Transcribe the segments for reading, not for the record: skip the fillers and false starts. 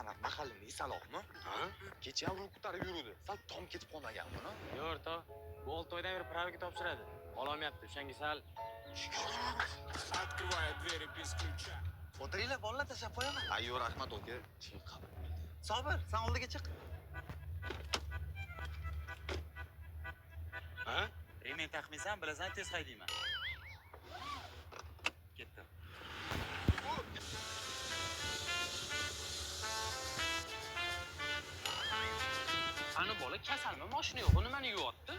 Ana mahallimni Isalokmi? Ha? Kecha rul ko'tarib yurdi. Sal tom ketib qolmaganmi? Yo'q, o'rtoq. Bu 6 oydan beri praviga topshiradi. Ololmayapti. O'shanga sal Открываю двери без ключа. O'tiringlar, bolalar tashlab qo'yaman. Ayyo, rahmat aka. Chiqib. Sobir, sen oldiga chiq. Ha? Remen taqmaysan, bilasan, tez haydayman. Ketdim. Ana bola kasalmi? Mashina yo'q, nimani yuvotdi?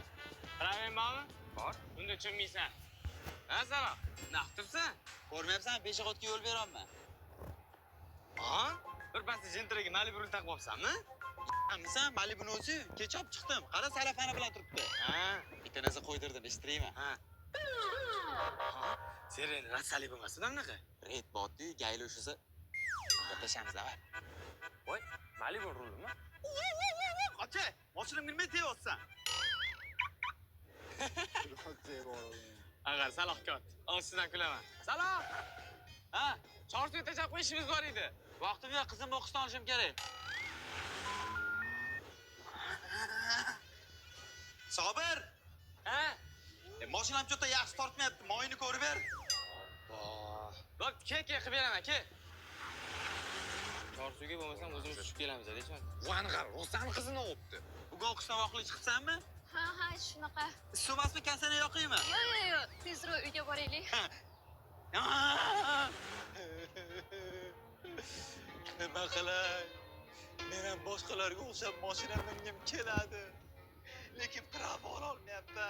Praving bormi? Bor. Unda tushunmaysan. Ha, Saloh. Naq turibsan? Ko'rmayapsan, peshobodga yo'l beryapman. Ha? Bir pasda jentraga Malibu rul taqib olibsanmi? Qamsan, Malibu'ni o'zi kecha olib chiqdim. Qara sarafani bilan turibdi. Ha. Bitta narsa qo'ydirdim, eshittiraymi? Ha. Sen rasali bo'lmasin anaqa. Red botdi, gayli o'shisi. Gaplashamiz, davay. Voy, Malibu rulimi? Aka, mashinamga nima deyapsan? Agar Saloh kot. Ostidan kulaman. Saloh! Ha, chorsuga tashab qo'yishimiz bor edi. Vaqtim yo'q, qizimni o'qishdan olishim kerak. Sobir! Ha? Mashinam cho'ta yaxshi tortmayapti. Moyini ko'rib ber. Bo'p, ke qilib beraman, ke. Chorsuga bo'lmasam o'zimiz tushib kelamiz, deysan. Vo'ni qara, Rustam qizini o'pdi. Bugun o'qishdan vaqtli chiqibsanmi? Ha, shunaqa. Sumasmi, kansani yoqiymi? Yo'q, tezroq uyga boraylik. Nima qilay? Men ham boshqalarga o'xshab mashinam mingim keladi. Lekin prava ololmayapti.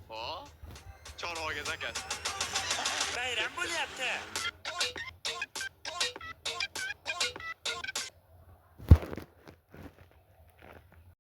Ho? Chorvoga zakas. Bayram bo'lyapti.